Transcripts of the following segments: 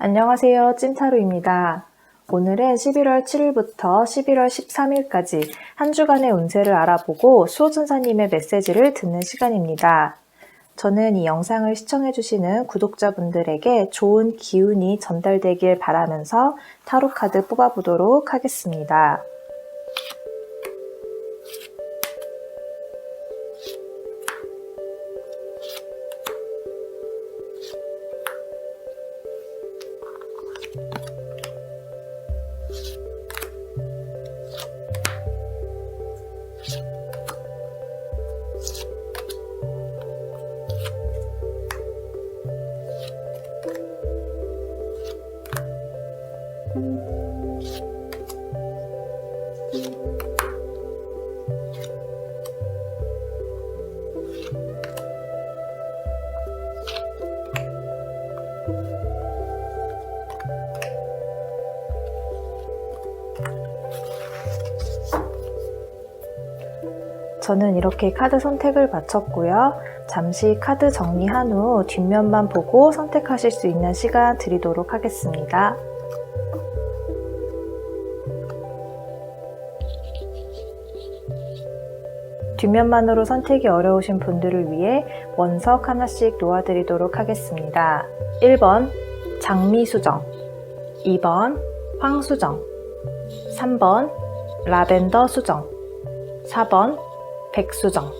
안녕하세요. 찐타로입니다. 오늘은 11월 7일부터 11월 13일까지 한 주간의 운세를 알아보고 수호천사님의 메시지를 듣는 시간입니다. 저는 이 영상을 시청해주시는 구독자분들에게 좋은 기운이 전달되길 바라면서 타로 카드 뽑아보도록 하겠습니다. 저는 이렇게 카드 선택을 마쳤고요. 잠시 카드 정리한 후 뒷면만 보고 선택하실 수 있는 시간 드리도록 하겠습니다. 뒷면만으로 선택이 어려우신 분들을 위해 원석 하나씩 놓아드리도록 하겠습니다. 1번 장미수정, 2번 황수정, 3번 라벤더 수정, 4번 백수정.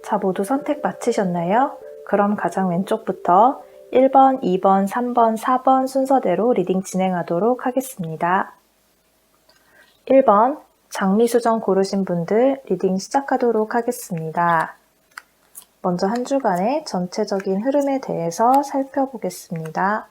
자, 모두 선택 마치셨나요? 그럼 가장 왼쪽부터 1번, 2번, 3번, 4번 순서대로 리딩 진행하도록 하겠습니다. 1번 장미수정 고르신 분들 리딩 시작하도록 하겠습니다. 먼저 한 주간의 전체적인 흐름에 대해서 살펴보겠습니다.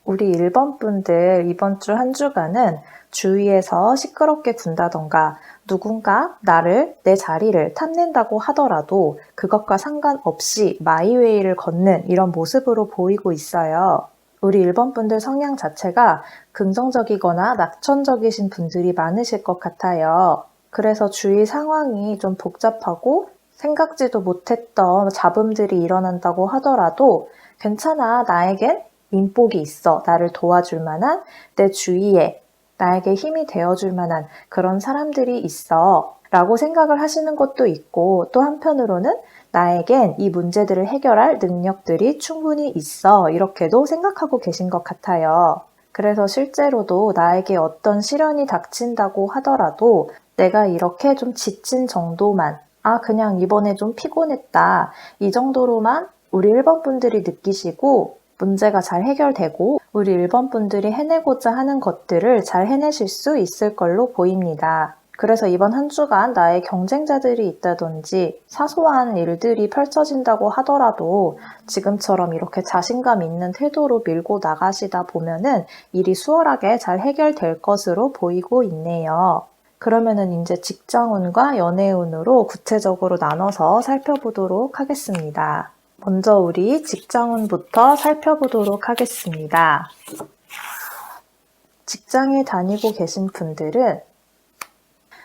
우리 1번 분들 이번 주 한 주간은 주위에서 시끄럽게 군다던가 누군가 나를, 내 자리를 탐낸다고 하더라도 그것과 상관없이 마이웨이를 걷는 이런 모습으로 보이고 있어요. 우리 1번 분들 성향 자체가 긍정적이거나 낙천적이신 분들이 많으실 것 같아요. 그래서 주위 상황이 좀 복잡하고 생각지도 못했던 잡음들이 일어난다고 하더라도 괜찮아, 나에겐 민복이 있어, 나를 도와줄 만한 내 주위에 나에게 힘이 되어줄 만한 그런 사람들이 있어 라고 생각을 하시는 것도 있고, 또 한편으로는 나에겐 이 문제들을 해결할 능력들이 충분히 있어 이렇게도 생각하고 계신 것 같아요. 그래서 실제로도 나에게 어떤 시련이 닥친다고 하더라도 내가 이렇게 좀 지친 정도만, 그냥 이번에 좀 피곤했다, 이 정도로만 우리 1번 분들이 느끼시고 문제가 잘 해결되고 우리 1번 분들이 해내고자 하는 것들을 잘 해내실 수 있을 걸로 보입니다. 그래서 이번 한 주간 나의 경쟁자들이 있다든지 사소한 일들이 펼쳐진다고 하더라도 지금처럼 이렇게 자신감 있는 태도로 밀고 나가시다 보면은 일이 수월하게 잘 해결될 것으로 보이고 있네요. 그러면은 이제 직장운과 연애운으로 구체적으로 나눠서 살펴보도록 하겠습니다. 먼저 우리 직장운부터 살펴보도록 하겠습니다. 직장에 다니고 계신 분들은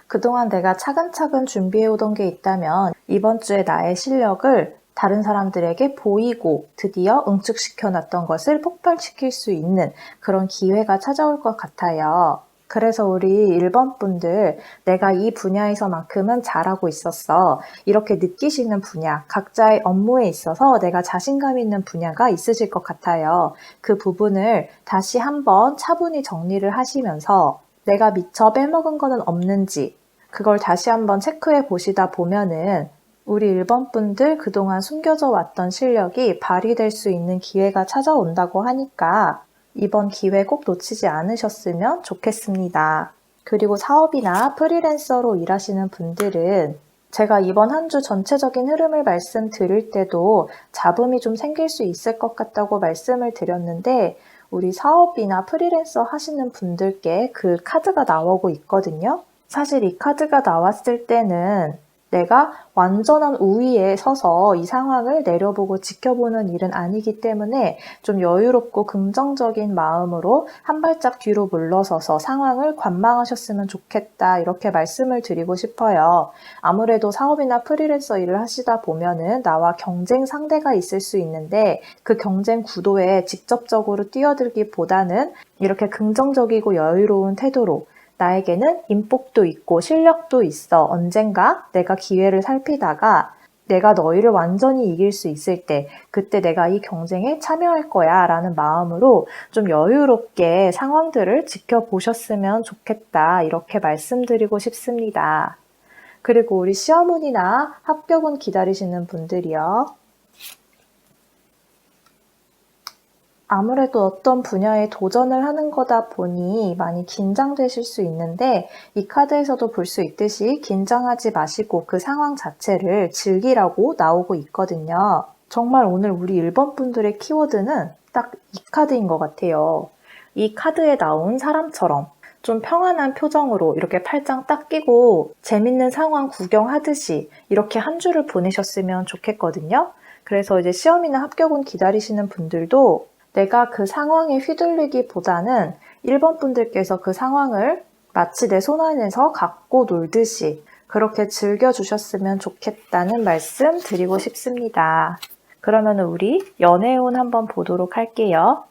그동안 내가 차근차근 준비해오던 게 있다면 이번 주에 나의 실력을 다른 사람들에게 보이고 드디어 응축시켜놨던 것을 폭발시킬 수 있는 그런 기회가 찾아올 것 같아요. 그래서 우리 1번 분들, 내가 이 분야에서만큼은 잘하고 있었어, 이렇게 느끼시는 분야, 각자의 업무에 있어서 내가 자신감 있는 분야가 있으실 것 같아요. 그 부분을 다시 한번 차분히 정리를 하시면서 내가 미처 빼먹은 거는 없는지 그걸 다시 한번 체크해 보시다 보면은 우리 1번 분들 그동안 숨겨져 왔던 실력이 발휘될 수 있는 기회가 찾아온다고 하니까 이번 기회 꼭 놓치지 않으셨으면 좋겠습니다. 그리고 사업이나 프리랜서로 일하시는 분들은 제가 이번 한 주 전체적인 흐름을 말씀드릴 때도 잡음이 좀 생길 수 있을 것 같다고 말씀을 드렸는데, 우리 사업이나 프리랜서 하시는 분들께 그 카드가 나오고 있거든요. 사실 이 카드가 나왔을 때는 내가 완전한 우위에 서서 이 상황을 내려보고 지켜보는 일은 아니기 때문에 좀 여유롭고 긍정적인 마음으로 한 발짝 뒤로 물러서서 상황을 관망하셨으면 좋겠다, 이렇게 말씀을 드리고 싶어요. 아무래도 사업이나 프리랜서 일을 하시다 보면은 나와 경쟁 상대가 있을 수 있는데 그 경쟁 구도에 직접적으로 뛰어들기보다는 이렇게 긍정적이고 여유로운 태도로 나에게는 인복도 있고 실력도 있어. 언젠가 내가 기회를 살피다가 내가 너희를 완전히 이길 수 있을 때 그때 내가 이 경쟁에 참여할 거야 라는 마음으로 좀 여유롭게 상황들을 지켜보셨으면 좋겠다, 이렇게 말씀드리고 싶습니다. 그리고 우리 시어머니나 합격운 기다리시는 분들이요. 아무래도 어떤 분야에 도전을 하는 거다 보니 많이 긴장되실 수 있는데 이 카드에서도 볼 수 있듯이 긴장하지 마시고 그 상황 자체를 즐기라고 나오고 있거든요. 정말 오늘 우리 1번 분들의 키워드는 딱 이 카드인 것 같아요. 이 카드에 나온 사람처럼 좀 평안한 표정으로 이렇게 팔짱 딱 끼고 재밌는 상황 구경하듯이 이렇게 한 주를 보내셨으면 좋겠거든요. 그래서 이제 시험이나 합격운 기다리시는 분들도 내가 그 상황에 휘둘리기보다는 1번 분들께서 그 상황을 마치 내 손 안에서 갖고 놀듯이 그렇게 즐겨주셨으면 좋겠다는 말씀 드리고 싶습니다. 그러면 우리 연애운 한번 보도록 할게요.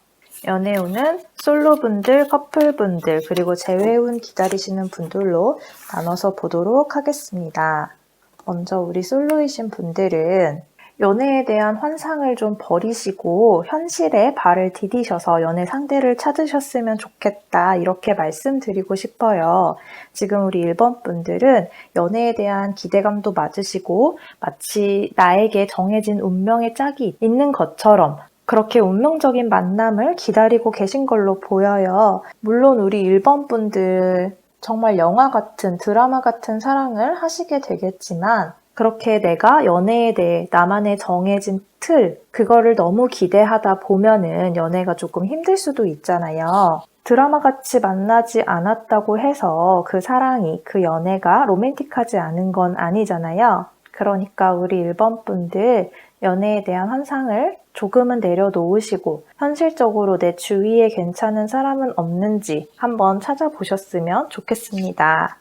연애운은 솔로분들, 커플분들, 그리고 재회운 기다리시는 분들로 나눠서 보도록 하겠습니다. 먼저 우리 솔로이신 분들은 연애에 대한 환상을 좀 버리시고 현실에 발을 디디셔서 연애 상대를 찾으셨으면 좋겠다, 이렇게 말씀드리고 싶어요. 지금 우리 1번 분들은 연애에 대한 기대감도 맞으시고 마치 나에게 정해진 운명의 짝이 있는 것처럼 그렇게 운명적인 만남을 기다리고 계신 걸로 보여요. 물론 우리 1번 분들 정말 영화 같은, 드라마 같은 사랑을 하시게 되겠지만 그렇게 내가 연애에 대해 나만의 정해진 틀, 그거를 너무 기대하다 보면은 연애가 조금 힘들 수도 있잖아요. 드라마같이 만나지 않았다고 해서 그 사랑이, 그 연애가 로맨틱하지 않은 건 아니잖아요. 그러니까 우리 1번 분들 연애에 대한 환상을 조금은 내려놓으시고 현실적으로 내 주위에 괜찮은 사람은 없는지 한번 찾아보셨으면 좋겠습니다.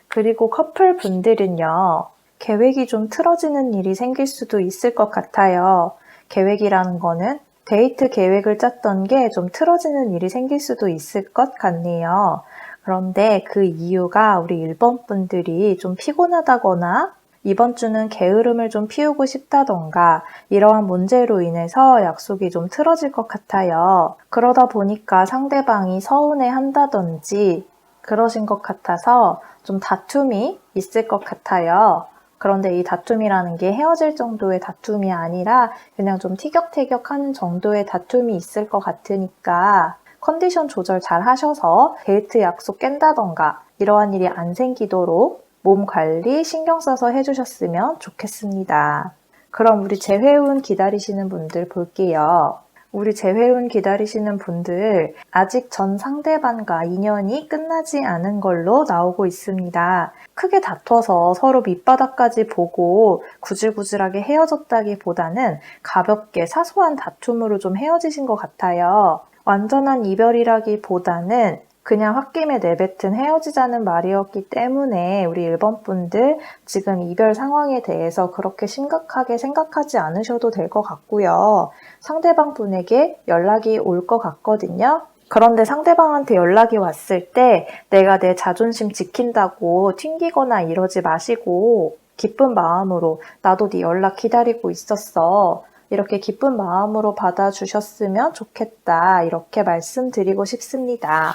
그리고 커플 분들은요. 계획이 좀 틀어지는 일이 생길 수도 있을 것 같아요. 계획이라는 거는 데이트 계획을 짰던 게 좀 틀어지는 일이 생길 수도 있을 것 같네요. 그런데 그 이유가 우리 1번 분들이 좀 피곤하다거나 이번 주는 게으름을 좀 피우고 싶다던가 이러한 문제로 인해서 약속이 좀 틀어질 것 같아요. 그러다 보니까 상대방이 서운해 한다든지 그러신 것 같아서 좀 다툼이 있을 것 같아요. 그런데 이 다툼이라는 게 헤어질 정도의 다툼이 아니라 그냥 좀 티격태격하는 정도의 다툼이 있을 것 같으니까 컨디션 조절 잘 하셔서 데이트 약속 깬다던가 이러한 일이 안 생기도록 몸 관리 신경 써서 해주셨으면 좋겠습니다. 그럼 우리 재회운 기다리시는 분들 볼게요. 우리 재회운 기다리시는 분들 아직 전 상대방과 인연이 끝나지 않은 걸로 나오고 있습니다. 크게 다퉈서 서로 밑바닥까지 보고 구질구질하게 헤어졌다기보다는 가볍게 사소한 다툼으로 좀 헤어지신 것 같아요. 완전한 이별이라기보다는 그냥 홧김에 내뱉은 헤어지자는 말이었기 때문에 우리 1번 분들 지금 이별 상황에 대해서 그렇게 심각하게 생각하지 않으셔도 될 것 같고요. 상대방 분에게 연락이 올 것 같거든요. 그런데 상대방한테 연락이 왔을 때 내가 내 자존심 지킨다고 튕기거나 이러지 마시고 기쁜 마음으로 나도 네 연락 기다리고 있었어. 이렇게 기쁜 마음으로 받아주셨으면 좋겠다. 이렇게 말씀드리고 싶습니다.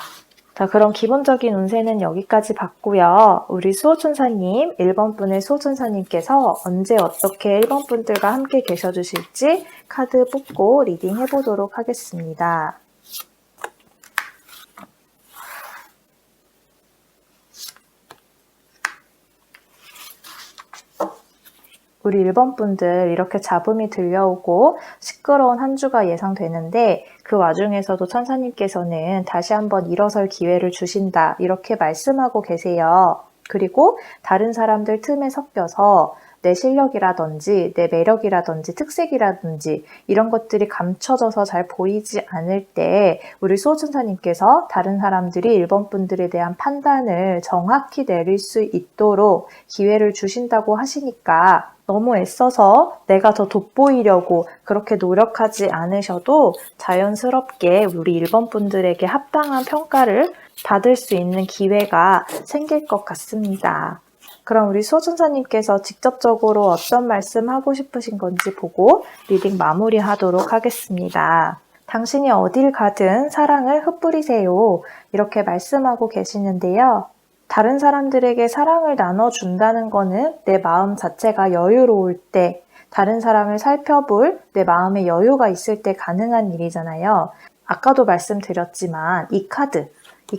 자, 그럼 기본적인 운세는 여기까지 봤고요. 우리 수호천사님, 1번 분의 수호천사님께서 언제 어떻게 1번 분들과 함께 계셔주실지 카드 뽑고 리딩 해보도록 하겠습니다. 우리 1번 분들 이렇게 잡음이 들려오고 시끄러운 한 주가 예상되는데 그 와중에서도 천사님께서는 다시 한번 일어설 기회를 주신다 이렇게 말씀하고 계세요. 그리고 다른 사람들 틈에 섞여서 내 실력이라든지 내 매력이라든지 특색이라든지 이런 것들이 감춰져서 잘 보이지 않을 때 우리 수호천사님께서 다른 사람들이 1번 분들에 대한 판단을 정확히 내릴 수 있도록 기회를 주신다고 하시니까 너무 애써서 내가 더 돋보이려고 그렇게 노력하지 않으셔도 자연스럽게 우리 1번 분들에게 합당한 평가를 받을 수 있는 기회가 생길 것 같습니다. 그럼 우리 수호천사님께서 직접적으로 어떤 말씀 하고 싶으신 건지 보고 리딩 마무리하도록 하겠습니다. 당신이 어딜 가든 사랑을 흩뿌리세요. 이렇게 말씀하고 계시는데요. 다른 사람들에게 사랑을 나눠준다는 거는 내 마음 자체가 여유로울 때, 다른 사람을 살펴볼 내 마음의 여유가 있을 때 가능한 일이잖아요. 아까도 말씀드렸지만 이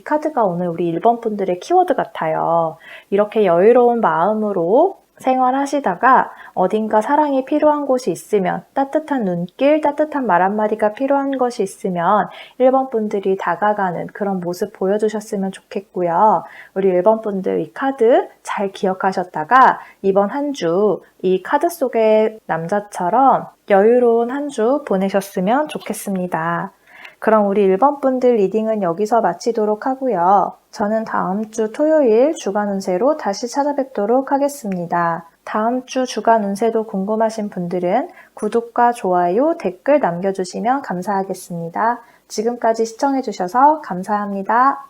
카드가 오늘 우리 1번 분들의 키워드 같아요. 이렇게 여유로운 마음으로 생활하시다가 어딘가 사랑이 필요한 곳이 있으면, 따뜻한 눈길, 따뜻한 말 한마디가 필요한 것이 있으면 1번 분들이 다가가는 그런 모습 보여주셨으면 좋겠고요. 우리 1번 분들 이 카드 잘 기억하셨다가 이번 한 주 이 카드 속의 남자처럼 여유로운 한 주 보내셨으면 좋겠습니다. 그럼 우리 1번 분들 리딩은 여기서 마치도록 하고요. 저는 다음 주 토요일 주간 운세로 다시 찾아뵙도록 하겠습니다. 다음 주 주간 운세도 궁금하신 분들은 구독과 좋아요, 댓글 남겨주시면 감사하겠습니다. 지금까지 시청해주셔서 감사합니다.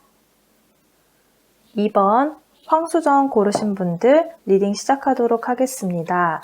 2번 황수정 고르신 분들 리딩 시작하도록 하겠습니다.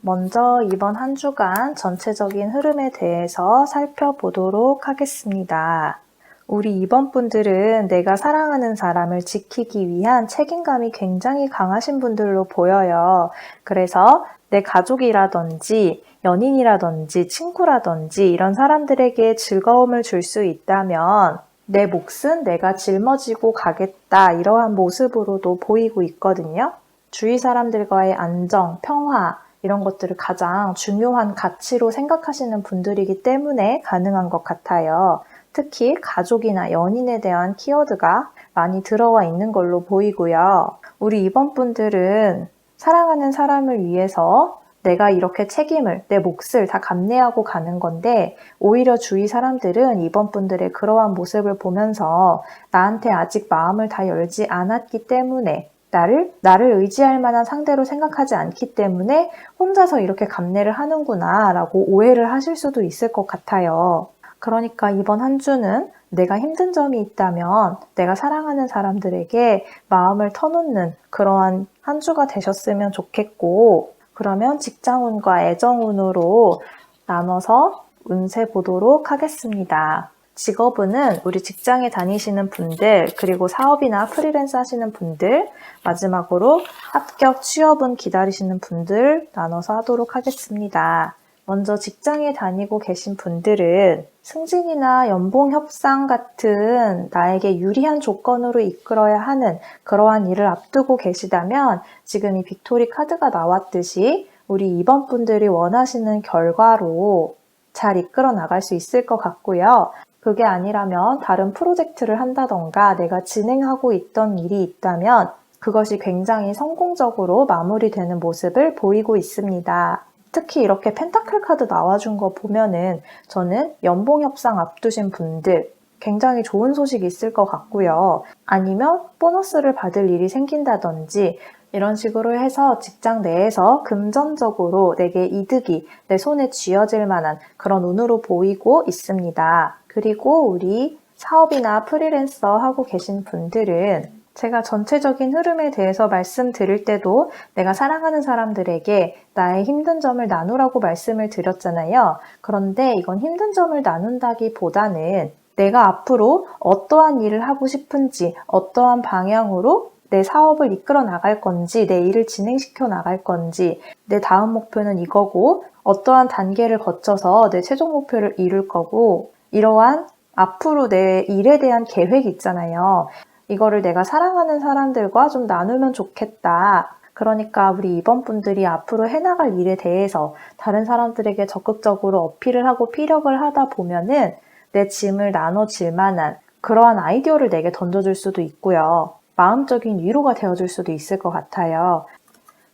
먼저 이번 한 주간 전체적인 흐름에 대해서 살펴보도록 하겠습니다. 우리 2번 분들은 내가 사랑하는 사람을 지키기 위한 책임감이 굉장히 강하신 분들로 보여요. 그래서 내 가족이라든지 연인이라든지 친구라든지 이런 사람들에게 즐거움을 줄 수 있다면 내 몫은 내가 짊어지고 가겠다 이러한 모습으로도 보이고 있거든요. 주위 사람들과의 안정, 평화 이런 것들을 가장 중요한 가치로 생각하시는 분들이기 때문에 가능한 것 같아요. 특히 가족이나 연인에 대한 키워드가 많이 들어와 있는 걸로 보이고요. 우리 2번 분들은 사랑하는 사람을 위해서 내가 이렇게 책임을, 내 몫을 다 감내하고 가는 건데 오히려 주위 사람들은 2번 분들의 그러한 모습을 보면서 나한테 아직 마음을 다 열지 않았기 때문에 나를 의지할 만한 상대로 생각하지 않기 때문에 혼자서 이렇게 감내를 하는구나 라고 오해를 하실 수도 있을 것 같아요. 그러니까 이번 한 주는 내가 힘든 점이 있다면 내가 사랑하는 사람들에게 마음을 터놓는 그러한 한 주가 되셨으면 좋겠고, 그러면 직장운과 애정운으로 나눠서 운세 보도록 하겠습니다. 직업운은 우리 직장에 다니시는 분들, 그리고 사업이나 프리랜서 하시는 분들, 마지막으로 합격 취업운 기다리시는 분들 나눠서 하도록 하겠습니다. 먼저 직장에 다니고 계신 분들은 승진이나 연봉 협상 같은 나에게 유리한 조건으로 이끌어야 하는 그러한 일을 앞두고 계시다면 지금 이 빅토리 카드가 나왔듯이 우리 2번 분들이 원하시는 결과로 잘 이끌어 나갈 수 있을 것 같고요. 그게 아니라면 다른 프로젝트를 한다던가 내가 진행하고 있던 일이 있다면 그것이 굉장히 성공적으로 마무리되는 모습을 보이고 있습니다. 특히 이렇게 펜타클 카드 나와준 거 보면은 저는 연봉 협상 앞두신 분들 굉장히 좋은 소식이 있을 것 같고요. 아니면 보너스를 받을 일이 생긴다든지 이런 식으로 해서 직장 내에서 금전적으로 내게 이득이 내 손에 쥐어질 만한 그런 운으로 보이고 있습니다. 그리고 우리 사업이나 프리랜서 하고 계신 분들은 제가 전체적인 흐름에 대해서 말씀드릴 때도 내가 사랑하는 사람들에게 나의 힘든 점을 나누라고 말씀을 드렸잖아요. 그런데 이건 힘든 점을 나눈다기보다는 내가 앞으로 어떠한 일을 하고 싶은지, 어떠한 방향으로 내 사업을 이끌어 나갈 건지, 내 일을 진행시켜 나갈 건지, 내 다음 목표는 이거고, 어떠한 단계를 거쳐서 내 최종 목표를 이룰 거고, 이러한 앞으로 내 일에 대한 계획이 있잖아요. 이거를 내가 사랑하는 사람들과 좀 나누면 좋겠다. 그러니까 우리 2번 분들이 앞으로 해나갈 일에 대해서 다른 사람들에게 적극적으로 어필을 하고 피력을 하다 보면은 내 짐을 나눠질 만한 그러한 아이디어를 내게 던져줄 수도 있고요. 마음적인 위로가 되어줄 수도 있을 것 같아요.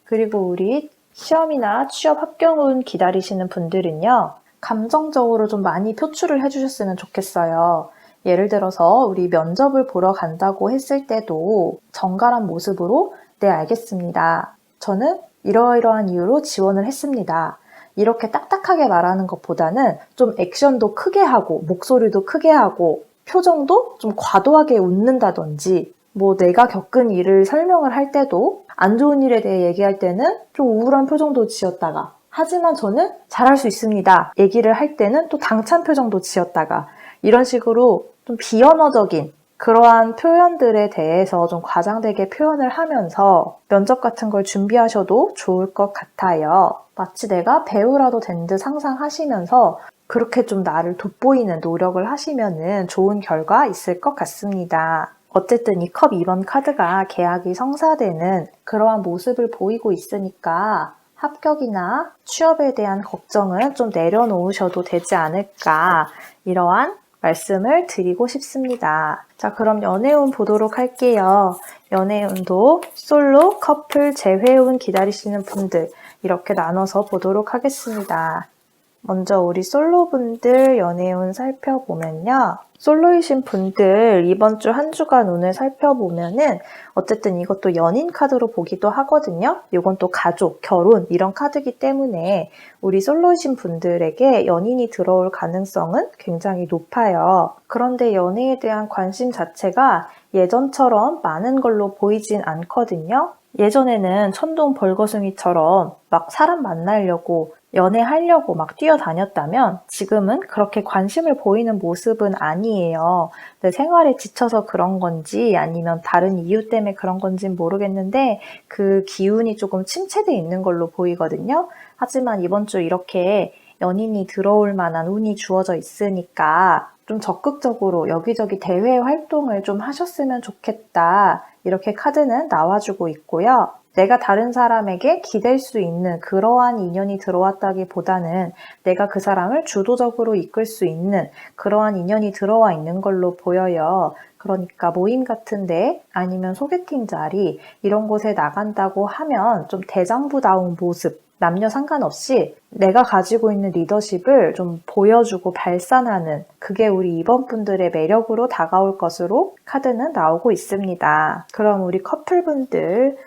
그리고 우리 시험이나 취업 합격운 기다리시는 분들은요, 감정적으로 좀 많이 표출을 해주셨으면 좋겠어요. 예를 들어서 우리 면접을 보러 간다고 했을 때도 정갈한 모습으로 네, 알겠습니다. 저는 이러이러한 이유로 지원을 했습니다. 이렇게 딱딱하게 말하는 것보다는 좀 액션도 크게 하고 목소리도 크게 하고 표정도 좀 과도하게 웃는다든지 내가 겪은 일을 설명을 할 때도 안 좋은 일에 대해 얘기할 때는 좀 우울한 표정도 지었다가 하지만 저는 잘할 수 있습니다. 얘기를 할 때는 또 당찬 표정도 지었다가 이런 식으로 좀 비언어적인 그러한 표현들에 대해서 좀 과장되게 표현을 하면서 면접 같은 걸 준비하셔도 좋을 것 같아요. 마치 내가 배우라도 된 듯 상상하시면서 그렇게 좀 나를 돋보이는 노력을 하시면은 좋은 결과 있을 것 같습니다. 어쨌든 이 컵 2번 카드가 계약이 성사되는 그러한 모습을 보이고 있으니까 합격이나 취업에 대한 걱정은 좀 내려놓으셔도 되지 않을까 이러한 말씀을 드리고 싶습니다. 자, 그럼 연애운 보도록 할게요. 연애운도 솔로, 커플, 재회운 기다리시는 분들 이렇게 나눠서 보도록 하겠습니다. 먼저 우리 솔로분들 연애운 살펴보면요. 솔로이신 분들 이번 주 한 주간 운을 살펴보면은 어쨌든 이것도 연인 카드로 보기도 하거든요. 이건 또 가족, 결혼 이런 카드이기 때문에 우리 솔로이신 분들에게 연인이 들어올 가능성은 굉장히 높아요. 그런데 연애에 대한 관심 자체가 예전처럼 많은 걸로 보이진 않거든요. 예전에는 천둥 벌거숭이처럼 막 사람 만나려고 연애하려고 막 뛰어다녔다면 지금은 그렇게 관심을 보이는 모습은 아니에요. 내 생활에 지쳐서 그런 건지 아니면 다른 이유 때문에 그런 건지는 모르겠는데 그 기운이 조금 침체되어 있는 걸로 보이거든요. 하지만 이번 주 이렇게 연인이 들어올 만한 운이 주어져 있으니까 좀 적극적으로 여기저기 대외 활동을 좀 하셨으면 좋겠다. 이렇게 카드는 나와주고 있고요. 내가 다른 사람에게 기댈 수 있는 그러한 인연이 들어왔다기보다는 내가 그 사람을 주도적으로 이끌 수 있는 그러한 인연이 들어와 있는 걸로 보여요. 그러니까 모임 같은데 아니면 소개팅 자리 이런 곳에 나간다고 하면 좀 대장부다운 모습 남녀 상관없이 내가 가지고 있는 리더십을 좀 보여주고 발산하는 그게 우리 2번 분들의 매력으로 다가올 것으로 카드는 나오고 있습니다. 그럼 우리 커플분들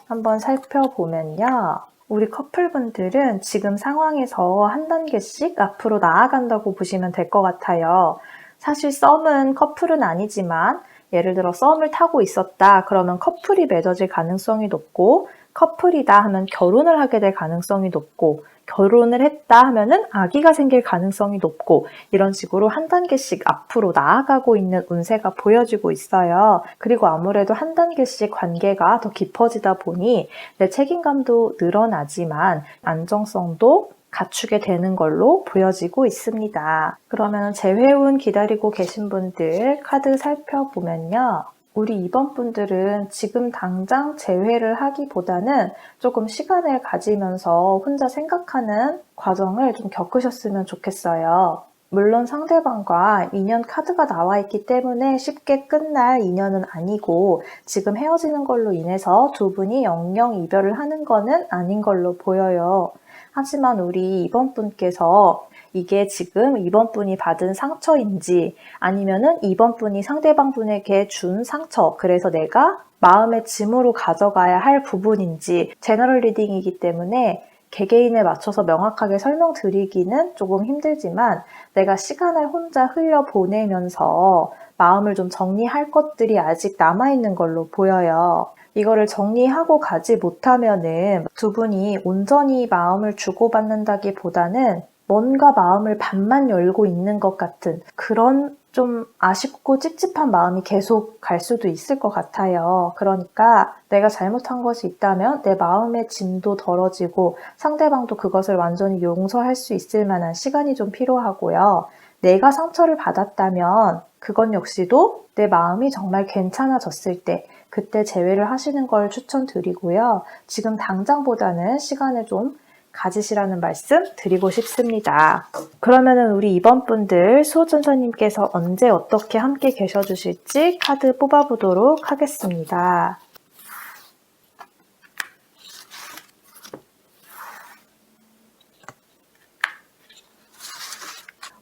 한번 살펴보면요. 우리 커플분들은 지금 상황에서 한 단계씩 앞으로 나아간다고 보시면 될 것 같아요. 사실 썸은 커플은 아니지만 예를 들어 썸을 타고 있었다 그러면 커플이 맺어질 가능성이 높고 커플이다 하면 결혼을 하게 될 가능성이 높고 결혼을 했다 하면은 아기가 생길 가능성이 높고 이런 식으로 한 단계씩 앞으로 나아가고 있는 운세가 보여지고 있어요. 그리고 아무래도 한 단계씩 관계가 더 깊어지다 보니 내 책임감도 늘어나지만 안정성도 갖추게 되는 걸로 보여지고 있습니다. 그러면 재회운 기다리고 계신 분들 카드 살펴보면요. 우리 2번 분들은 지금 당장 재회를 하기보다는 조금 시간을 가지면서 혼자 생각하는 과정을 좀 겪으셨으면 좋겠어요. 물론 상대방과 인연 카드가 나와 있기 때문에 쉽게 끝날 인연은 아니고 지금 헤어지는 걸로 인해서 두 분이 영영 이별을 하는 거는 아닌 걸로 보여요. 하지만 우리 2번 분께서 이게 지금 2번 분이 받은 상처인지 아니면은 2번 분이 상대방 분에게 준 상처, 그래서 내가 마음의 짐으로 가져가야 할 부분인지 제너럴 리딩이기 때문에 개개인에 맞춰서 명확하게 설명드리기는 조금 힘들지만 내가 시간을 혼자 흘려보내면서 마음을 좀 정리할 것들이 아직 남아있는 걸로 보여요. 이거를 정리하고 가지 못하면은 두 분이 온전히 마음을 주고받는다기보다는 뭔가 마음을 반만 열고 있는 것 같은 그런 좀 아쉽고 찝찝한 마음이 계속 갈 수도 있을 것 같아요. 그러니까 내가 잘못한 것이 있다면 내 마음의 짐도 덜어지고 상대방도 그것을 완전히 용서할 수 있을 만한 시간이 좀 필요하고요. 내가 상처를 받았다면 그건 역시도 내 마음이 정말 괜찮아졌을 때 그때 재회를 하시는 걸 추천드리고요. 지금 당장보다는 시간을 좀 가지시라는 말씀 드리고 싶습니다. 그러면은 우리 이번 분들 수호천사님께서 언제 어떻게 함께 계셔 주실지 카드 뽑아보도록 하겠습니다.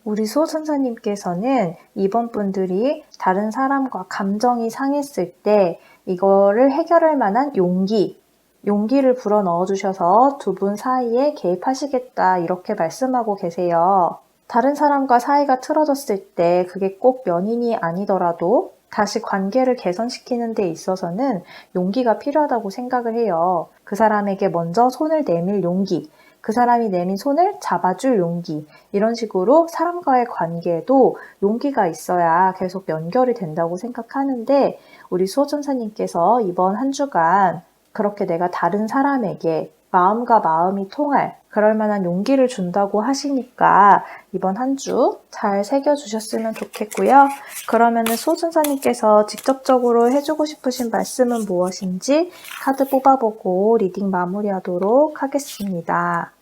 우리 수호천사님께서는 이번 분들이 다른 사람과 감정이 상했을 때 이거를 해결할 만한 용기를 불어넣어 주셔서 두 분 사이에 개입하시겠다 이렇게 말씀하고 계세요. 다른 사람과 사이가 틀어졌을 때 그게 꼭 연인이 아니더라도 다시 관계를 개선시키는 데 있어서는 용기가 필요하다고 생각을 해요. 그 사람에게 먼저 손을 내밀 용기, 그 사람이 내민 손을 잡아줄 용기, 이런 식으로 사람과의 관계에도 용기가 있어야 계속 연결이 된다고 생각하는데 우리 수호천사님께서 이번 한 주간 그렇게 내가 다른 사람에게 마음과 마음이 통할 그럴 만한 용기를 준다고 하시니까 이번 한 주 잘 새겨주셨으면 좋겠고요. 그러면은 수호천사님께서 직접적으로 해주고 싶으신 말씀은 무엇인지 카드 뽑아보고 리딩 마무리하도록 하겠습니다.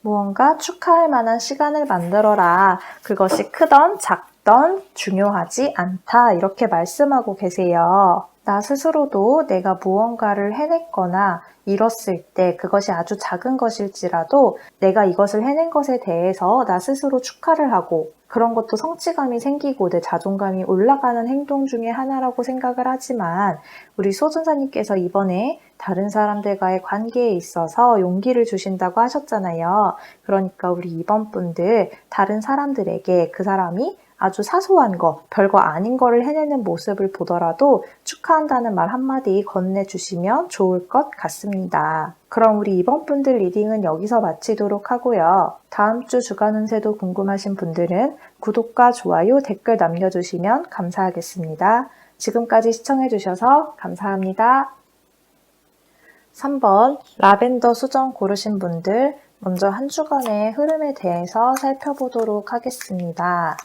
무언가 축하할 만한 시간을 만들어라. 그것이 크던 작던 중요하지 않다. 이렇게 말씀하고 계세요. 나 스스로도 내가 무언가를 해냈거나 이뤘을 때 그것이 아주 작은 것일지라도 내가 이것을 해낸 것에 대해서 나 스스로 축하를 하고 그런 것도 성취감이 생기고 내 자존감이 올라가는 행동 중에 하나라고 생각을 하지만 우리 수호천사님께서 이번에 다른 사람들과의 관계에 있어서 용기를 주신다고 하셨잖아요. 그러니까 우리 이번 분들 다른 사람들에게 그 사람이 아주 사소한 거, 별거 아닌 거를 해내는 모습을 보더라도 축하한다는 말 한마디 건네주시면 좋을 것 같습니다. 그럼 우리 이번 분들 리딩은 여기서 마치도록 하고요. 다음 주 주간 운세도 궁금하신 분들은 구독과 좋아요, 댓글 남겨주시면 감사하겠습니다. 지금까지 시청해주셔서 감사합니다. 3번 라벤더 수정 고르신 분들 먼저 한 주간의 흐름에 대해서 살펴보도록 하겠습니다.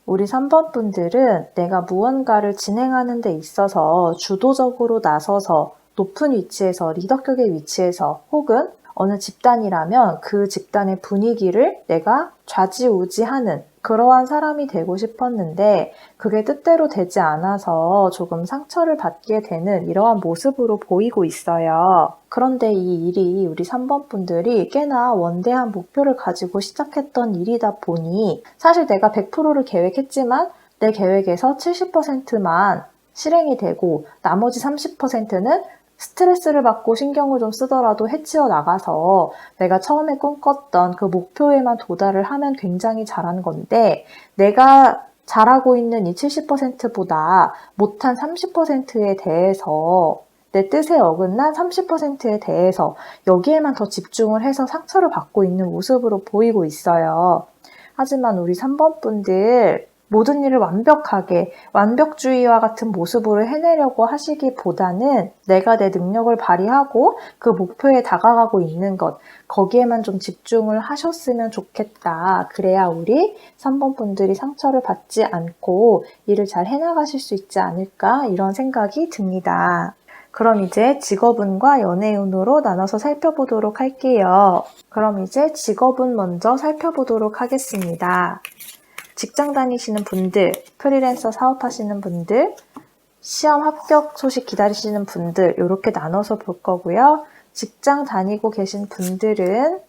우리 3번 분들은 내가 무언가를 진행하는 데 있어서 주도적으로 나서서 높은 위치에서 리더격의 위치에서 혹은 어느 집단이라면 그 집단의 분위기를 내가 좌지우지하는 그러한 사람이 되고 싶었는데 그게 뜻대로 되지 않아서 조금 상처를 받게 되는 이러한 모습으로 보이고 있어요. 그런데 이 일이 우리 3번 분들이 꽤나 원대한 목표를 가지고 시작했던 일이다 보니 사실 내가 100%를 계획했지만 내 계획에서 70%만 실행이 되고 나머지 30%는 스트레스를 받고 신경을 좀 쓰더라도 해치워 나가서 내가 처음에 꿈꿨던 그 목표에만 도달을 하면 굉장히 잘한 건데 내가 잘하고 있는 이 70%보다 못한 30%에 대해서 내 뜻에 어긋난 30%에 대해서 여기에만 더 집중을 해서 상처를 받고 있는 모습으로 보이고 있어요. 하지만 우리 3번 분들 모든 일을 완벽하게 완벽주의와 같은 모습으로 해내려고 하시기보다는 내가 내 능력을 발휘하고 그 목표에 다가가고 있는 것 거기에만 좀 집중을 하셨으면 좋겠다. 그래야 우리 3번 분들이 상처를 받지 않고 일을 잘 해나가실 수 있지 않을까 이런 생각이 듭니다. 그럼 이제 직업운과 연애운으로 나눠서 살펴보도록 할게요. 그럼 이제 직업운 먼저 살펴보도록 하겠습니다. 직장 다니시는 분들, 프리랜서 사업하시는 분들, 시험 합격 소식 기다리시는 분들 이렇게 나눠서 볼 거고요. 직장 다니고 계신 분들은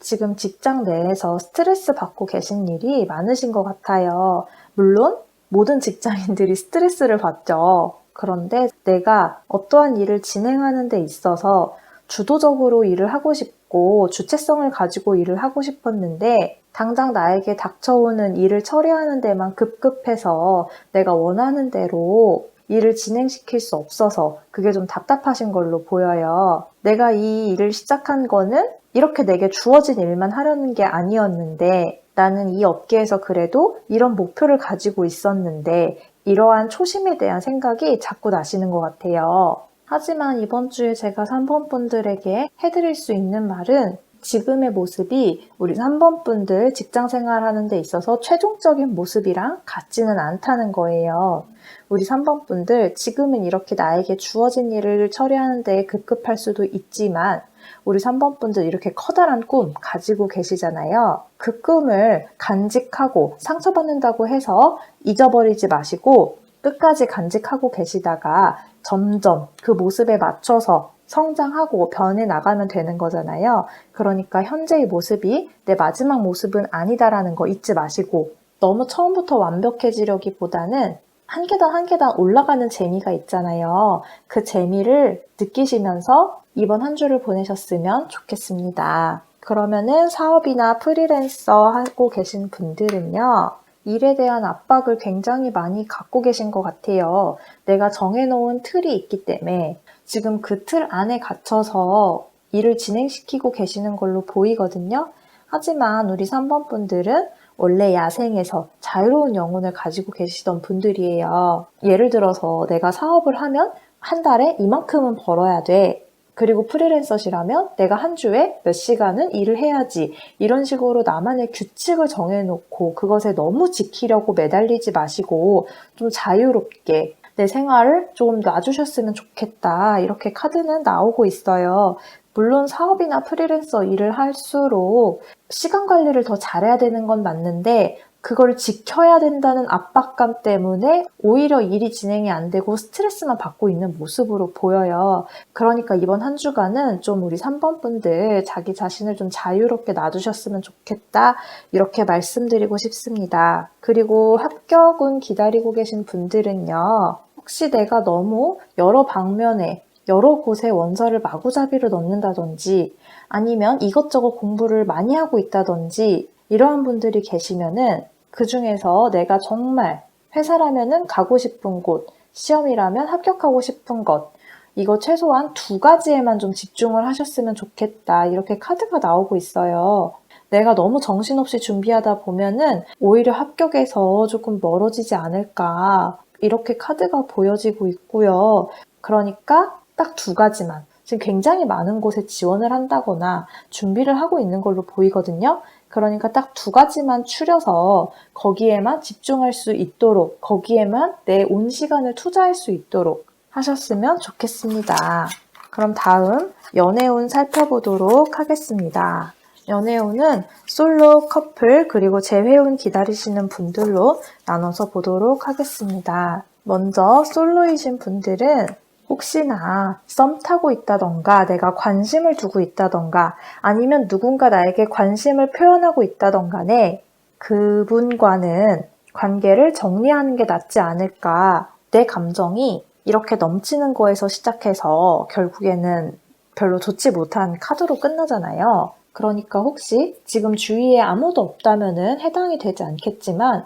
지금 직장 내에서 스트레스 받고 계신 일이 많으신 것 같아요. 물론 모든 직장인들이 스트레스를 받죠. 그런데 내가 어떠한 일을 진행하는 데 있어서 주도적으로 일을 하고 싶고 주체성을 가지고 일을 하고 싶었는데 당장 나에게 닥쳐오는 일을 처리하는 데만 급급해서 내가 원하는 대로 일을 진행시킬 수 없어서 그게 좀 답답하신 걸로 보여요. 내가 이 일을 시작한 거는 이렇게 내게 주어진 일만 하려는 게 아니었는데 나는 이 업계에서 그래도 이런 목표를 가지고 있었는데 이러한 초심에 대한 생각이 자꾸 나시는 것 같아요. 하지만 이번 주에 제가 3번 분들에게 해드릴 수 있는 말은 지금의 모습이 우리 3번 분들 직장 생활하는 데 있어서 최종적인 모습이랑 같지는 않다는 거예요. 우리 3번 분들 지금은 이렇게 나에게 주어진 일을 처리하는 데 급급할 수도 있지만 우리 3번 분들 이렇게 커다란 꿈 가지고 계시잖아요. 그 꿈을 간직하고 상처받는다고 해서 잊어버리지 마시고 끝까지 간직하고 계시다가 점점 그 모습에 맞춰서 성장하고 변해 나가면 되는 거잖아요. 그러니까 현재의 모습이 내 마지막 모습은 아니다라는 거 잊지 마시고 너무 처음부터 완벽해지려기보다는 한 계단 한 계단 올라가는 재미가 있잖아요. 그 재미를 느끼시면서 이번 한 주를 보내셨으면 좋겠습니다. 그러면은 사업이나 프리랜서 하고 계신 분들은요. 일에 대한 압박을 굉장히 많이 갖고 계신 것 같아요. 내가 정해놓은 틀이 있기 때문에 지금 그 틀 안에 갇혀서 일을 진행시키고 계시는 걸로 보이거든요. 하지만 우리 3번 분들은 원래 야생에서 자유로운 영혼을 가지고 계시던 분들이에요. 예를 들어서 내가 사업을 하면 한 달에 이만큼은 벌어야 돼. 그리고 프리랜서시라면 내가 한 주에 몇 시간은 일을 해야지. 이런 식으로 나만의 규칙을 정해놓고 그것에 너무 지키려고 매달리지 마시고 좀 자유롭게 내 생활을 좀 놔주셨으면 좋겠다. 이렇게 카드는 나오고 있어요. 물론 사업이나 프리랜서 일을 할수록 시간 관리를 더 잘해야 되는 건 맞는데 그걸 지켜야 된다는 압박감 때문에 오히려 일이 진행이 안 되고 스트레스만 받고 있는 모습으로 보여요. 그러니까 이번 한 주간은 좀 우리 3번 분들 자기 자신을 좀 자유롭게 놔두셨으면 좋겠다. 이렇게 말씀드리고 싶습니다. 그리고 합격은 기다리고 계신 분들은요. 혹시 내가 너무 여러 방면에 여러 곳에 원서를 마구잡이로 넣는다든지 아니면 이것저것 공부를 많이 하고 있다든지 이러한 분들이 계시면은 그 중에서 내가 정말 회사라면은 가고 싶은 곳, 시험이라면 합격하고 싶은 것, 이거 최소한 2가지에만 좀 집중을 하셨으면 좋겠다. 이렇게 카드가 나오고 있어요. 내가 너무 정신없이 준비하다 보면은 오히려 합격에서 조금 멀어지지 않을까. 이렇게 카드가 보여지고 있고요. 그러니까 딱 2가지만. 지금 굉장히 많은 곳에 지원을 한다거나 준비를 하고 있는 걸로 보이거든요. 그러니까 딱 2가지만 추려서 거기에만 집중할 수 있도록, 거기에만 내 온 시간을 투자할 수 있도록 하셨으면 좋겠습니다. 그럼 다음 연애운 살펴보도록 하겠습니다. 연애운은 솔로, 커플, 그리고 재회운 기다리시는 분들로 나눠서 보도록 하겠습니다. 먼저 솔로이신 분들은 혹시나 썸 타고 있다던가 내가 관심을 두고 있다던가 아니면 누군가 나에게 관심을 표현하고 있다던 간에 그분과는 관계를 정리하는 게 낫지 않을까. 내 감정이 이렇게 넘치는 거에서 시작해서 결국에는 별로 좋지 못한 카드로 끝나잖아요. 그러니까 혹시 지금 주위에 아무도 없다면은 해당이 되지 않겠지만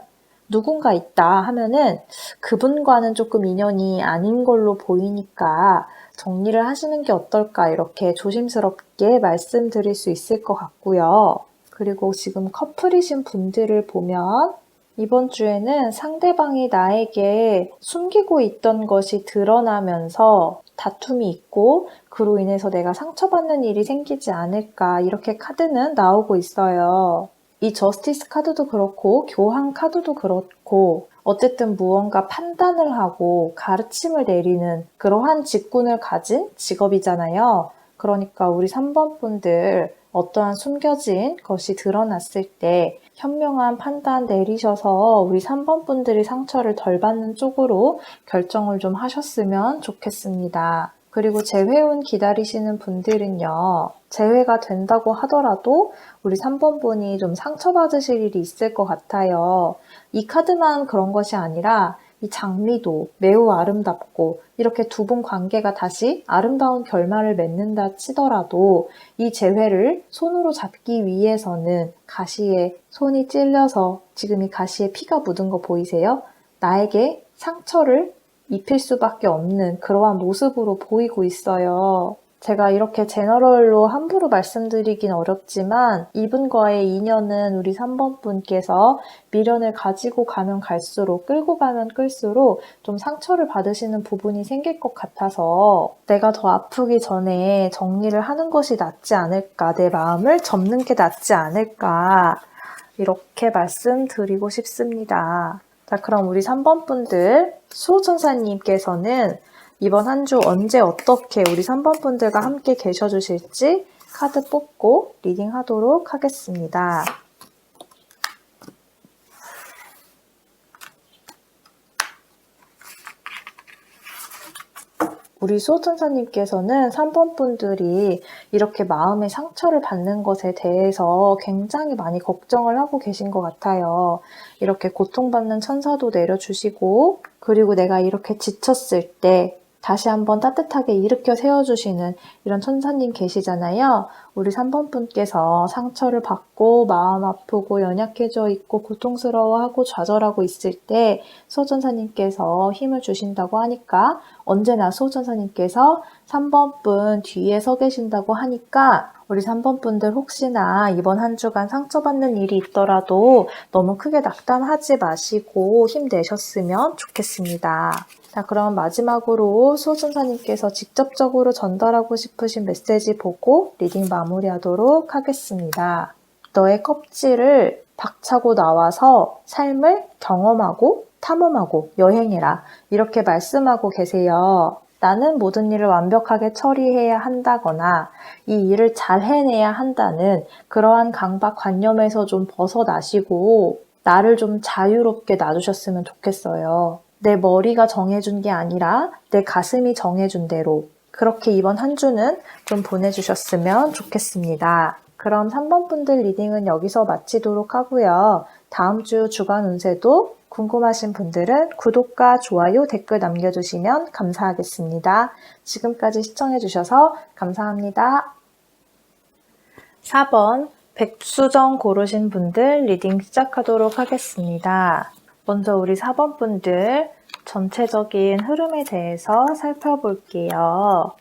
누군가 있다 하면은 그분과는 조금 인연이 아닌 걸로 보이니까 정리를 하시는 게 어떨까 이렇게 조심스럽게 말씀드릴 수 있을 것 같고요. 그리고 지금 커플이신 분들을 보면 이번 주에는 상대방이 나에게 숨기고 있던 것이 드러나면서 다툼이 있고 그로 인해서 내가 상처받는 일이 생기지 않을까 이렇게 카드는 나오고 있어요. 이 저스티스 카드도 그렇고 교황 카드도 그렇고 어쨌든 무언가 판단을 하고 가르침을 내리는 그러한 직군을 가진 직업이잖아요. 그러니까 우리 3번 분들 어떠한 숨겨진 것이 드러났을 때 현명한 판단 내리셔서 우리 3번 분들이 상처를 덜 받는 쪽으로 결정을 좀 하셨으면 좋겠습니다. 그리고 재회운 기다리시는 분들은요. 재회가 된다고 하더라도 우리 3번 분이 좀 상처받으실 일이 있을 것 같아요. 이 카드만 그런 것이 아니라 이 장미도 매우 아름답고 이렇게 두 분 관계가 다시 아름다운 결말을 맺는다 치더라도 이 재회를 손으로 잡기 위해서는 가시에 손이 찔려서 지금 이 가시에 피가 묻은 거 보이세요? 나에게 상처를 입힐 수밖에 없는 그러한 모습으로 보이고 있어요. 제가 이렇게 제너럴로 함부로 말씀드리긴 어렵지만 이분과의 인연은 우리 3번 분께서 미련을 가지고 가면 갈수록 끌고 가면 끌수록 좀 상처를 받으시는 부분이 생길 것 같아서 내가 더 아프기 전에 정리를 하는 것이 낫지 않을까, 내 마음을 접는 게 낫지 않을까 이렇게 말씀드리고 싶습니다. 자, 그럼 우리 3번 분들 수호천사님께서는 이번 한 주 언제 어떻게 우리 3번 분들과 함께 계셔주실지 카드 뽑고 리딩하도록 하겠습니다. 우리 수호천사님께서는 3번 분들이 이렇게 마음의 상처를 받는 것에 대해서 굉장히 많이 걱정을 하고 계신 것 같아요. 이렇게 고통받는 천사도 내려주시고, 그리고 내가 이렇게 지쳤을 때 다시 한번 따뜻하게 일으켜 세워주시는 이런 천사님 계시잖아요. 우리 3번 분께서 상처를 받고 마음 아프고 연약해져 있고 고통스러워하고 좌절하고 있을 때 수호천사님께서 힘을 주신다고 하니까, 언제나 수호천사님께서 3번 분 뒤에 서 계신다고 하니까 우리 3번 분들 혹시나 이번 한 주간 상처받는 일이 있더라도 너무 크게 낙담하지 마시고 힘내셨으면 좋겠습니다. 자, 그럼 마지막으로 수호천사님께서 직접적으로 전달하고 싶으신 메시지 보고 리딩 마무리하도록 하겠습니다. 너의 껍질을 박차고 나와서 삶을 경험하고 탐험하고 여행해라. 이렇게 말씀하고 계세요. 나는 모든 일을 완벽하게 처리해야 한다거나 이 일을 잘 해내야 한다는 그러한 강박관념에서 좀 벗어나시고 나를 좀 자유롭게 놔두셨으면 좋겠어요. 내 머리가 정해준 게 아니라 내 가슴이 정해준 대로 그렇게 이번 한 주는 좀 보내주셨으면 좋겠습니다. 그럼 3번 분들 리딩은 여기서 마치도록 하고요. 다음 주 주간 운세도 궁금하신 분들은 구독과 좋아요, 댓글 남겨주시면 감사하겠습니다. 지금까지 시청해주셔서 감사합니다. 4번 백수정 고르신 분들 리딩 시작하도록 하겠습니다. 먼저 우리 4번 분들 전체적인 흐름에 대해서 살펴볼게요.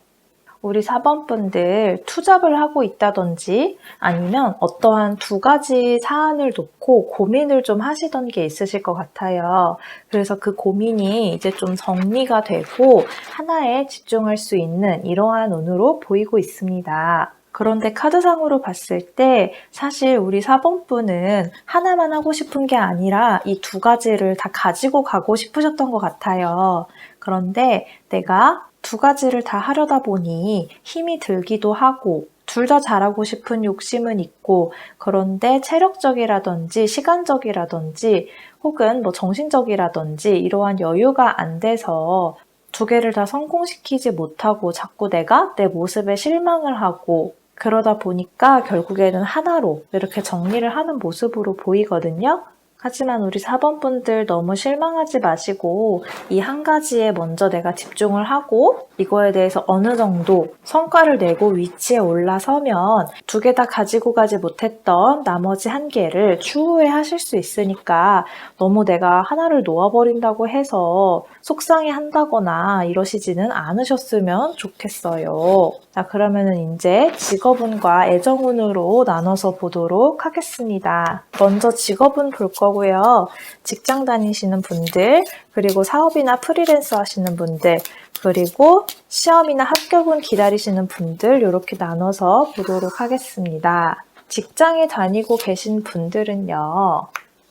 우리 4번 분들 투잡을 하고 있다든지 아니면 어떠한 두 가지 사안을 놓고 고민을 좀 하시던 게 있으실 것 같아요. 그래서 그 고민이 이제 좀 정리가 되고 하나에 집중할 수 있는 이러한 운으로 보이고 있습니다. 그런데 카드상으로 봤을 때 사실 우리 4번 분은 하나만 하고 싶은 게 아니라 이 두 가지를 다 가지고 가고 싶으셨던 것 같아요. 그런데 내가 두 가지를 다 하려다 보니 힘이 들기도 하고 둘 다 잘하고 싶은 욕심은 있고 그런데 체력적이라든지 시간적이라든지 혹은 뭐 정신적이라든지 이러한 여유가 안 돼서 두 개를 다 성공시키지 못하고 자꾸 내가 내 모습에 실망을 하고 그러다 보니까 결국에는 하나로 이렇게 정리를 하는 모습으로 보이거든요. 하지만 우리 4번 분들 너무 실망하지 마시고 이 한 가지에 먼저 내가 집중을 하고 이거에 대해서 어느 정도 성과를 내고 위치에 올라서면 두 개 다 가지고 가지 못했던 나머지 한 개를 추후에 하실 수 있으니까 너무 내가 하나를 놓아버린다고 해서 속상해 한다거나 이러시지는 않으셨으면 좋겠어요. 자, 그러면은 이제 직업운과 애정운으로 나눠서 보도록 하겠습니다. 먼저 직업운 볼 거고요. 직장 다니시는 분들, 그리고 사업이나 프리랜서 하시는 분들, 그리고 시험이나 합격운 기다리시는 분들 이렇게 나눠서 보도록 하겠습니다. 직장에 다니고 계신 분들은요.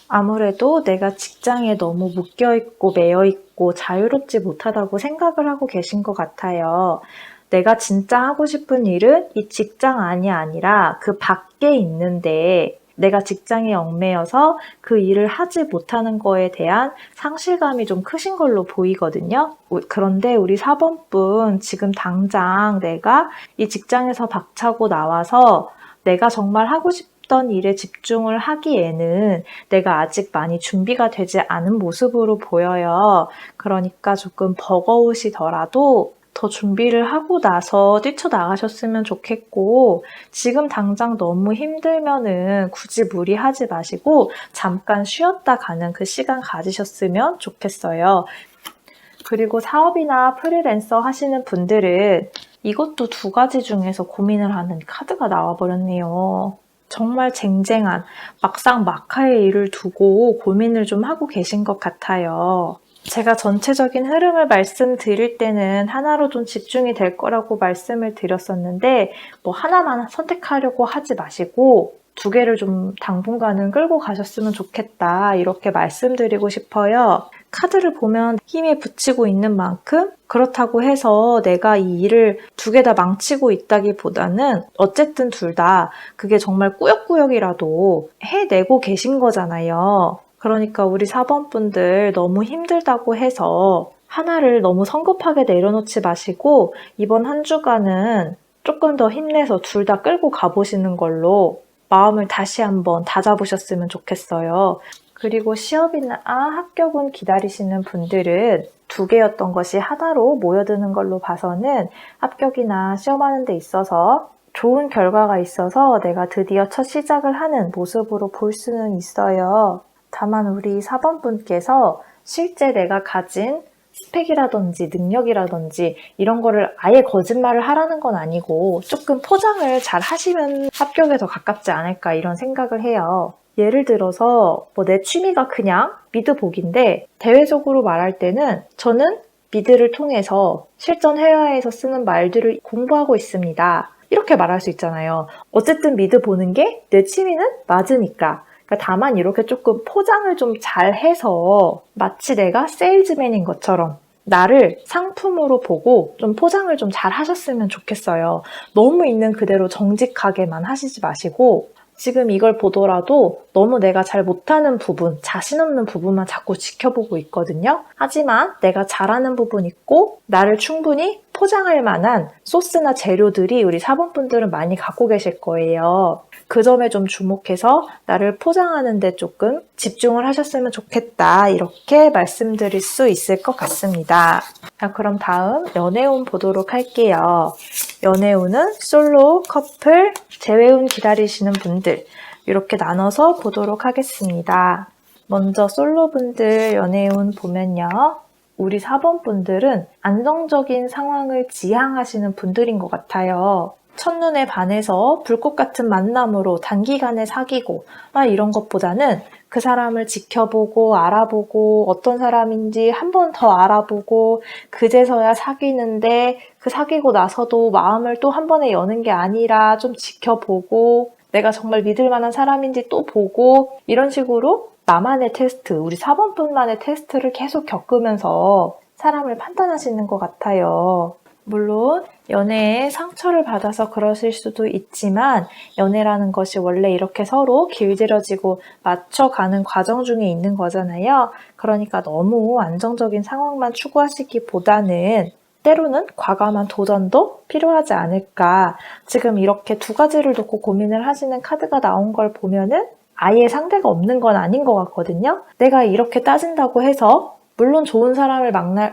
아무래도 내가 직장에 너무 묶여있고 매여있고 자유롭지 못하다고 생각을 하고 계신 것 같아요. 내가 진짜 하고 싶은 일은 이 직장 안이 아니라 그 밖에 있는데 내가 직장에 얽매여서 그 일을 하지 못하는 거에 대한 상실감이 좀 크신 걸로 보이거든요. 그런데 우리 4번 분 지금 당장 내가 이 직장에서 박차고 나와서 내가 정말 하고 싶던 일에 집중을 하기에는 내가 아직 많이 준비가 되지 않은 모습으로 보여요. 그러니까 조금 버거우시더라도 더 준비를 하고 나서 뛰쳐나가셨으면 좋겠고 지금 당장 너무 힘들면은 굳이 무리하지 마시고 잠깐 쉬었다 가는 그 시간 가지셨으면 좋겠어요. 그리고 사업이나 프리랜서 하시는 분들은 이것도 두 가지 중에서 고민을 하는 카드가 나와버렸네요. 정말 쟁쟁한 막상 막하의 일을 두고 고민을 좀 하고 계신 것 같아요. 제가 전체적인 흐름을 말씀드릴 때는 하나로 좀 집중이 될 거라고 말씀을 드렸었는데 뭐 하나만 선택하려고 하지 마시고 두 개를 좀 당분간은 끌고 가셨으면 좋겠다 이렇게 말씀드리고 싶어요. 카드를 보면 힘에 부치고 있는 만큼 그렇다고 해서 내가 이 일을 두 개 다 망치고 있다기보다는 어쨌든 둘 다 그게 정말 꾸역꾸역이라도 해내고 계신 거잖아요. 그러니까 우리 4번 분들 너무 힘들다고 해서 하나를 너무 성급하게 내려놓지 마시고 이번 한 주간은 조금 더 힘내서 둘 다 끌고 가보시는 걸로 마음을 다시 한번 다잡으셨으면 좋겠어요. 그리고 시험이나 합격은 기다리시는 분들은 두 개였던 것이 하나로 모여드는 걸로 봐서는 합격이나 시험하는 데 있어서 좋은 결과가 있어서 내가 드디어 첫 시작을 하는 모습으로 볼 수는 있어요. 다만 우리 4번 분께서 실제 내가 가진 스펙이라든지 능력이라든지 이런 거를 아예 거짓말을 하라는 건 아니고 조금 포장을 잘 하시면 합격에 더 가깝지 않을까 이런 생각을 해요. 예를 들어서 뭐 내 취미가 그냥 미드보기인데 대외적으로 말할 때는 저는 미드를 통해서 실전 회화에서 쓰는 말들을 공부하고 있습니다. 이렇게 말할 수 있잖아요. 어쨌든 미드 보는 게 내 취미는 맞으니까. 다만 이렇게 조금 포장을 좀 잘 해서 마치 내가 세일즈맨인 것처럼 나를 상품으로 보고 좀 포장을 좀 잘 하셨으면 좋겠어요. 너무 있는 그대로 정직하게만 하시지 마시고 지금 이걸 보더라도 너무 내가 잘 못하는 부분, 자신 없는 부분만 자꾸 지켜보고 있거든요. 하지만 내가 잘하는 부분 있고 나를 충분히 포장할 만한 소스나 재료들이 우리 4번 분들은 많이 갖고 계실 거예요. 그 점에 좀 주목해서 나를 포장하는 데 조금 집중을 하셨으면 좋겠다 이렇게 말씀드릴 수 있을 것 같습니다. 자, 그럼 다음 연애운 보도록 할게요. 연애운은 솔로, 커플, 재회운 기다리시는 분들 이렇게 나눠서 보도록 하겠습니다. 먼저 솔로 분들 연애운 보면요. 우리 4번 분들은 안정적인 상황을 지향하시는 분들인 것 같아요. 첫눈에 반해서 불꽃 같은 만남으로 단기간에 사귀고 이런 것보다는 그 사람을 지켜보고 알아보고 어떤 사람인지 한 번 더 알아보고 그제서야 사귀는데 그 사귀고 나서도 마음을 또 한 번에 여는 게 아니라 좀 지켜보고 내가 정말 믿을 만한 사람인지 또 보고 이런 식으로 나만의 테스트, 우리 4번 분만의 테스트를 계속 겪으면서 사람을 판단하시는 것 같아요. 물론 연애에 상처를 받아서 그러실 수도 있지만 연애라는 것이 원래 이렇게 서로 길들여지고 맞춰가는 과정 중에 있는 거잖아요. 그러니까 너무 안정적인 상황만 추구하시기보다는 때로는 과감한 도전도 필요하지 않을까. 지금 이렇게 두 가지를 놓고 고민을 하시는 카드가 나온 걸 보면은 아예 상대가 없는 건 아닌 것 같거든요. 내가 이렇게 따진다고 해서 물론 좋은 사람을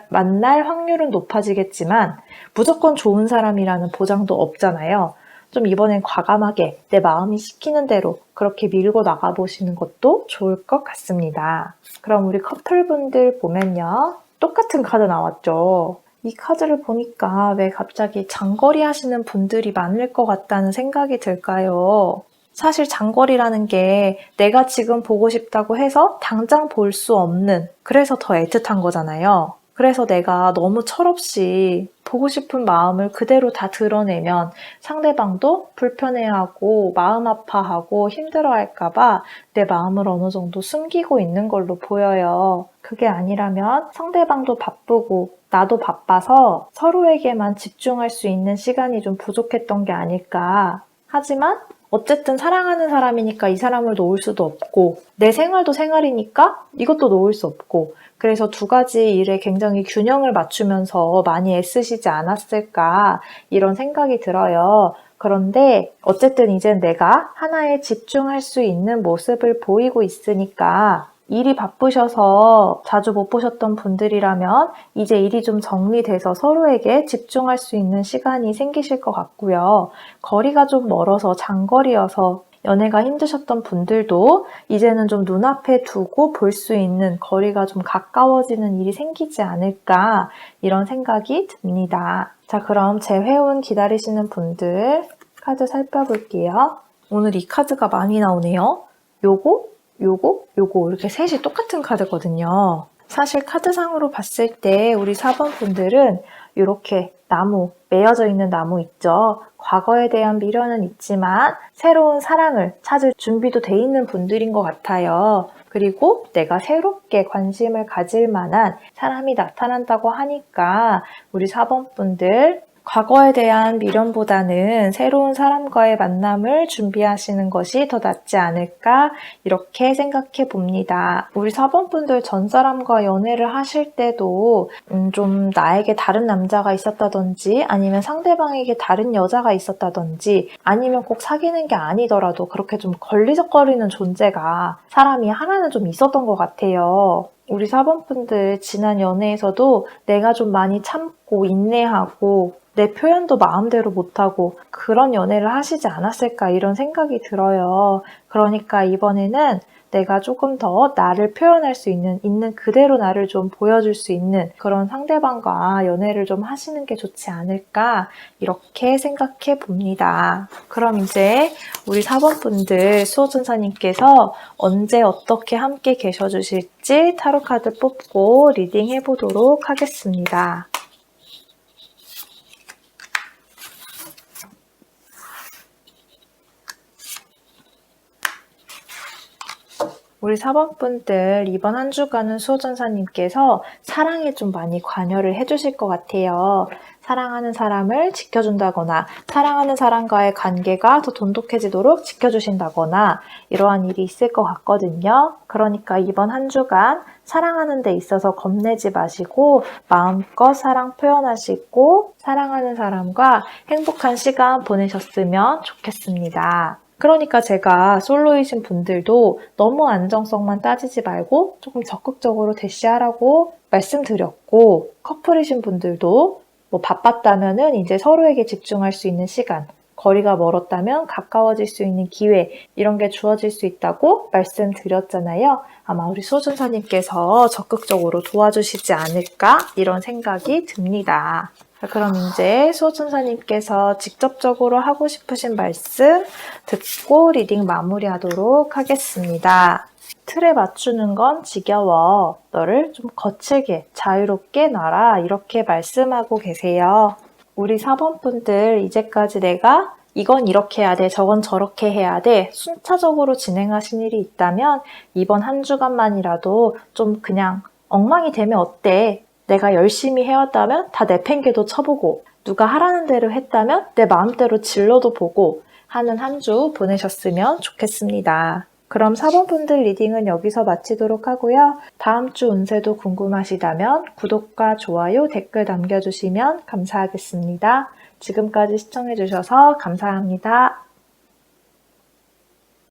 만날 확률은 높아지겠지만 무조건 좋은 사람이라는 보장도 없잖아요. 좀 이번엔 과감하게 내 마음이 시키는 대로 그렇게 밀고 나가보시는 것도 좋을 것 같습니다. 그럼 우리 커플분들 보면요. 똑같은 카드 나왔죠. 이 카드를 보니까 왜 갑자기 장거리 하시는 분들이 많을 것 같다는 생각이 들까요? 사실 장거리라는 게 내가 지금 보고 싶다고 해서 당장 볼 수 없는, 그래서 더 애틋한 거잖아요. 그래서 내가 너무 철없이 보고 싶은 마음을 그대로 다 드러내면 상대방도 불편해하고 마음 아파하고 힘들어할까봐 내 마음을 어느 정도 숨기고 있는 걸로 보여요. 그게 아니라면 상대방도 바쁘고 나도 바빠서 서로에게만 집중할 수 있는 시간이 좀 부족했던 게 아닐까. 하지만 어쨌든 사랑하는 사람이니까 이 사람을 놓을 수도 없고 내 생활도 생활이니까 이것도 놓을 수 없고 그래서 두 가지 일에 굉장히 균형을 맞추면서 많이 애쓰시지 않았을까 이런 생각이 들어요. 그런데 어쨌든 이젠 내가 하나에 집중할 수 있는 모습을 보이고 있으니까 일이 바쁘셔서 자주 못 보셨던 분들이라면 이제 일이 좀 정리돼서 서로에게 집중할 수 있는 시간이 생기실 것 같고요. 거리가 좀 멀어서 장거리여서 연애가 힘드셨던 분들도 이제는 좀 눈앞에 두고 볼 수 있는 거리가 좀 가까워지는 일이 생기지 않을까 이런 생각이 듭니다. 자, 그럼 제 회운 기다리시는 분들 카드 살펴볼게요. 오늘 이 카드가 많이 나오네요. 요거 이렇게 셋이 똑같은 카드거든요. 사실 카드상으로 봤을 때 우리 4번 분들은 이렇게 나무, 매여져 있는 나무 있죠. 과거에 대한 미련은 있지만 새로운 사랑을 찾을 준비도 돼 있는 분들인 것 같아요. 그리고 내가 새롭게 관심을 가질 만한 사람이 나타난다고 하니까 우리 4번 분들 과거에 대한 미련보다는 새로운 사람과의 만남을 준비하시는 것이 더 낫지 않을까 이렇게 생각해 봅니다. 우리 4번 분들 전 사람과 연애를 하실 때도 좀 나에게 다른 남자가 있었다든지 아니면 상대방에게 다른 여자가 있었다든지 아니면 꼭 사귀는 게 아니더라도 그렇게 좀 걸리적거리는 존재가 사람이 하나는 좀 있었던 것 같아요. 우리 4번 분들 지난 연애에서도 내가 좀 많이 참고 인내하고 내 표현도 마음대로 못하고 그런 연애를 하시지 않았을까 이런 생각이 들어요. 그러니까 이번에는 내가 조금 더 나를 표현할 수 있는 그대로 나를 좀 보여줄 수 있는 그런 상대방과 연애를 좀 하시는 게 좋지 않을까 이렇게 생각해 봅니다. 그럼 이제 우리 4번 분들 수호천사님께서 언제 어떻게 함께 계셔 주실지 타로 카드 뽑고 리딩 해보도록 하겠습니다. 우리 4번 분들 이번 한 주간은 수호천사님께서 사랑에 좀 많이 관여를 해주실 것 같아요. 사랑하는 사람을 지켜준다거나 사랑하는 사람과의 관계가 더 돈독해지도록 지켜주신다거나 이러한 일이 있을 것 같거든요. 그러니까 이번 한 주간 사랑하는 데 있어서 겁내지 마시고 마음껏 사랑 표현하시고 사랑하는 사람과 행복한 시간 보내셨으면 좋겠습니다. 그러니까 제가 솔로이신 분들도 너무 안정성만 따지지 말고 조금 적극적으로 대시하라고 말씀드렸고 커플이신 분들도 뭐 바빴다면은 이제 서로에게 집중할 수 있는 시간, 거리가 멀었다면 가까워질 수 있는 기회 이런 게 주어질 수 있다고 말씀드렸잖아요. 아마 우리 수호천사님께서 적극적으로 도와주시지 않을까 이런 생각이 듭니다. 그럼 이제 수호천사님께서 직접적으로 하고 싶으신 말씀 듣고 리딩 마무리하도록 하겠습니다. 틀에 맞추는 건 지겨워. 너를 좀 거칠게 자유롭게 놔라. 이렇게 말씀하고 계세요. 우리 4번 분들 이제까지 내가 이건 이렇게 해야 돼, 저건 저렇게 해야 돼 순차적으로 진행하신 일이 있다면 이번 한 주간만이라도 좀 그냥 엉망이 되면 어때? 내가 열심히 해왔다면 다 내팽개도 쳐보고 누가 하라는 대로 했다면 내 마음대로 질러도 보고 하는 한 주 보내셨으면 좋겠습니다. 그럼 4번 분들 리딩은 여기서 마치도록 하고요. 다음 주 운세도 궁금하시다면 구독과 좋아요, 댓글 남겨주시면 감사하겠습니다. 지금까지 시청해주셔서 감사합니다.